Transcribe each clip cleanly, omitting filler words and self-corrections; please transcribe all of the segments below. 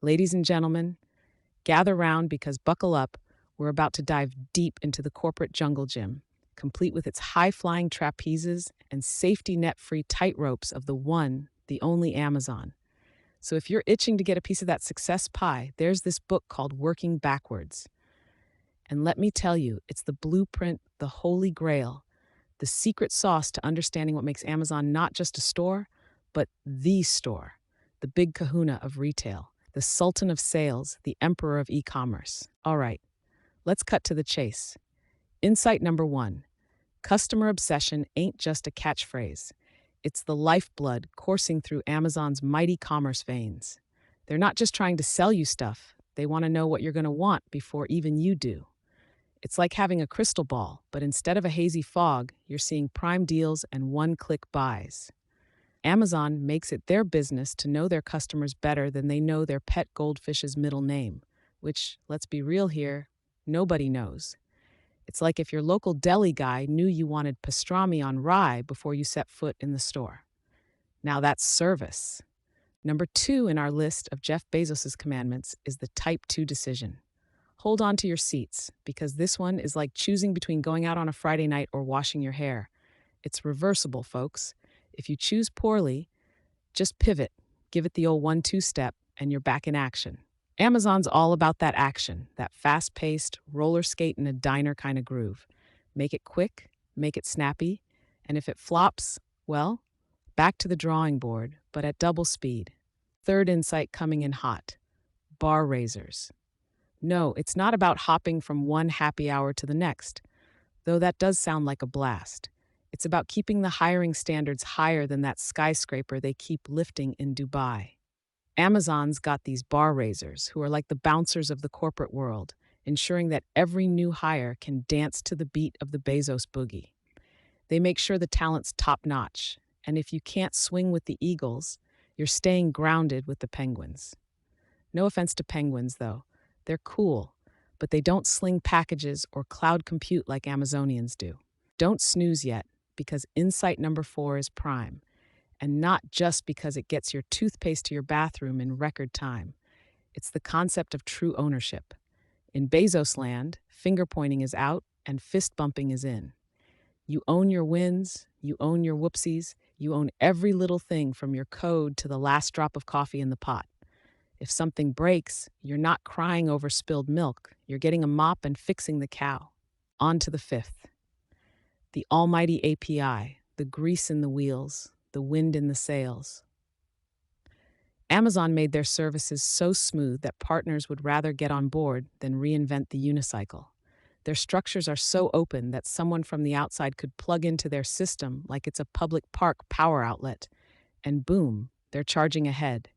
Ladies and gentlemen, gather round because buckle up, we're about to dive deep into the corporate jungle gym, complete with its high flying trapezes and safety net free tightropes of the one, the only Amazon. So if you're itching to get a piece of that success pie, there's this book called Working Backwards. And let me tell you, it's the blueprint, the holy grail, the secret sauce to understanding what makes Amazon not just a store, but the store, the big kahuna of retail, the sultan of sales, the emperor of e commerce. All right, let's cut to the chase. Insight number one: customer obsession ain't just a catchphrase, it's the lifeblood coursing through Amazon's mighty commerce veins. They're not just trying to sell you stuff, they want to know what you're going to want before even you do. It's like having a crystal ball, but instead of a hazy fog, you're seeing prime deals and one click buys. Amazon makes it their business to know their customers better than they know their pet goldfish's middle name, which, let's be real here, nobody knows. It's like if your local deli guy knew you wanted pastrami on rye before you set foot in the store. Now that's service. Number two in our list of Jeff Bezos' commandments is the Type 2 decision. Hold on to your seats, because this one is like choosing between going out on a Friday night or washing your hair. It's reversible, folks. If you choose poorly, just pivot, give it the old 1-2 step, and you're back in action. Amazon's all about that action, that fast paced, roller skate in a diner kind of groove. Make it quick, make it snappy, and if it flops, well, back to the drawing board, but at double speed. Third insight coming in hot: bar raisers. No, it's not about hopping from one happy hour to the next, though that does sound like a blast. It's about keeping the hiring standards higher than that skyscraper they keep lifting in Dubai. Amazon's got these bar raisers who are like the bouncers of the corporate world, ensuring that every new hire can dance to the beat of the Bezos boogie. They make sure the talent's top notch, and if you can't swing with the Eagles, you're staying grounded with the Penguins. No offense to Penguins, though. They're cool, but they don't sling packages or cloud compute like Amazonians do. Don't snooze yet, because insight number four is prime, and not just because it gets your toothpaste to your bathroom in record time. It's the concept of true ownership. In Bezos land, finger pointing is out and fist bumping is in. You own your wins, you own your whoopsies, you own every little thing from your code to the last drop of coffee in the pot. If something breaks, you're not crying over spilled milk, you're getting a mop and fixing the cow. On to the fifth: the almighty API, the grease in the wheels, the wind in the sails. Amazon made their services so smooth that partners would rather get on board than reinvent the unicycle. Their structures are so open that someone from the outside could plug into their system like it's a public park power outlet, and boom, they're charging ahead.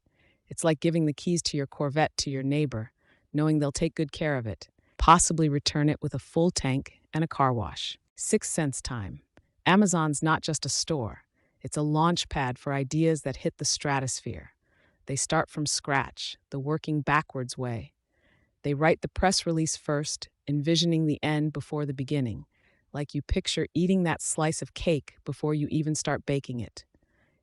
It's like giving the keys to your Corvette to your neighbor, knowing they'll take good care of it, possibly return it with a full tank and a car wash. Sixth Sense time. Amazon's not just a store, it's a launch pad for ideas that hit the stratosphere. They start from scratch, the working backwards way. They write the press release first, envisioning the end before the beginning, like you picture eating that slice of cake before you even start baking it.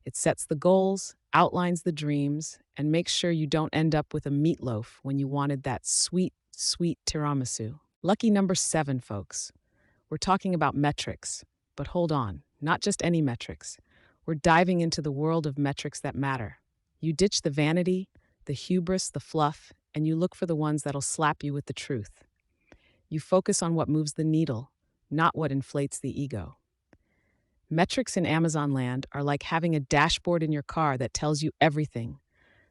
It sets the goals, outlines the dreams, and makes sure you don't end up with a meatloaf when you wanted that sweet, sweet tiramisu. Lucky number seven, folks. We're talking about metrics, but hold on, not just any metrics. We're diving into the world of metrics that matter. You ditch the vanity, the hubris, the fluff, and you look for the ones that'll slap you with the truth. You focus on what moves the needle, not what inflates the ego. Metrics in Amazon land are like having a dashboard in your car that tells you everything,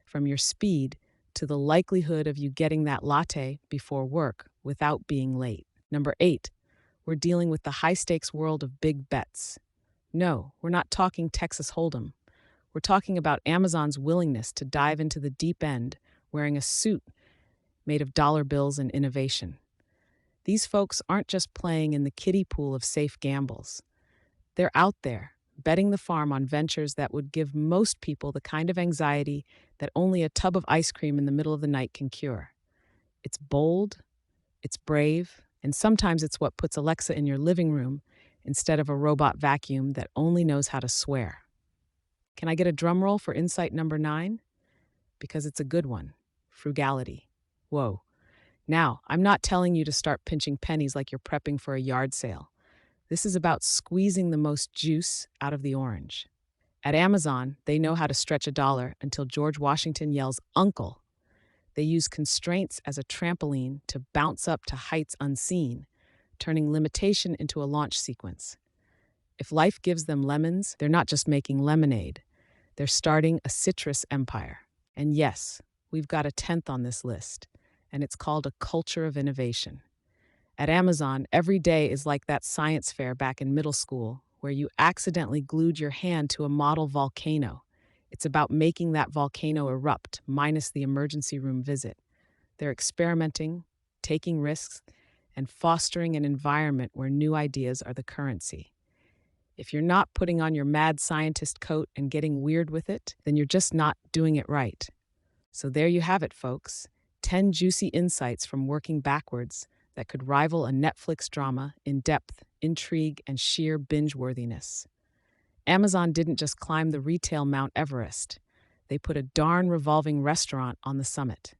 from your speed to the likelihood of you getting that latte before work without being late. Number 8, we're dealing with the high-stakes world of big bets. No, we're not talking Texas Hold'em. We're talking about Amazon's willingness to dive into the deep end wearing a suit made of dollar bills and innovation. These folks aren't just playing in the kiddie pool of safe gambles. They're out there, betting the farm on ventures that would give most people the kind of anxiety that only a tub of ice cream in the middle of the night can cure. It's bold, it's brave, and sometimes it's what puts Alexa in your living room instead of a robot vacuum that only knows how to swear. Can I get a drum roll for insight number 9? Because it's a good one. frugality. Whoa. Now, I'm not telling you to start pinching pennies like you're prepping for a yard sale. This is about squeezing the most juice out of the orange. At Amazon, they know how to stretch a dollar until George Washington yells, "Uncle." They use constraints as a trampoline to bounce up to heights unseen, turning limitation into a launch sequence. If life gives them lemons, they're not just making lemonade, they're starting a citrus empire. And yes, we've got a 10th on this list, and it's called a culture of innovation. At Amazon, every day is like that science fair back in middle school where you accidentally glued your hand to a model volcano. It's about making that volcano erupt, minus the emergency room visit. They're experimenting, taking risks, and fostering an environment where new ideas are the currency. If you're not putting on your mad scientist coat and getting weird with it, then you're just not doing it right. So there you have it, folks. 10 juicy insights from working backwards that could rival a Netflix drama in depth, intrigue, and sheer binge-worthiness. Amazon didn't just climb the retail Mount Everest. They put a darn revolving restaurant on the summit.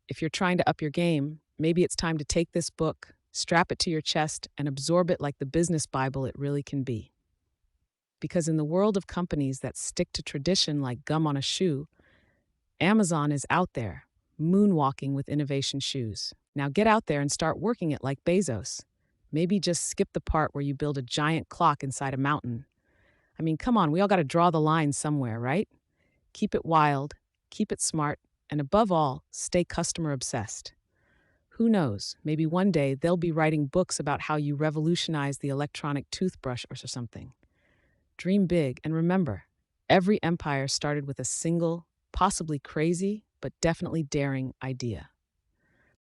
If you're trying to up your game, maybe it's time to take this book, strap it to your chest, and absorb it like the business Bible it really can be. Because in the world of companies that stick to tradition like gum on a shoe, Amazon is out there, moonwalking with innovation shoes. Now get out there and start working it like Bezos. Maybe just skip the part where you build a giant clock inside a mountain. I mean, come on, we all got to draw the line somewhere, right? Keep it wild, keep it smart, and above all, stay customer obsessed. Who knows, maybe one day they'll be writing books about how you revolutionized the electronic toothbrush or something. Dream big, and remember, every empire started with a single, possibly crazy, but definitely daring idea.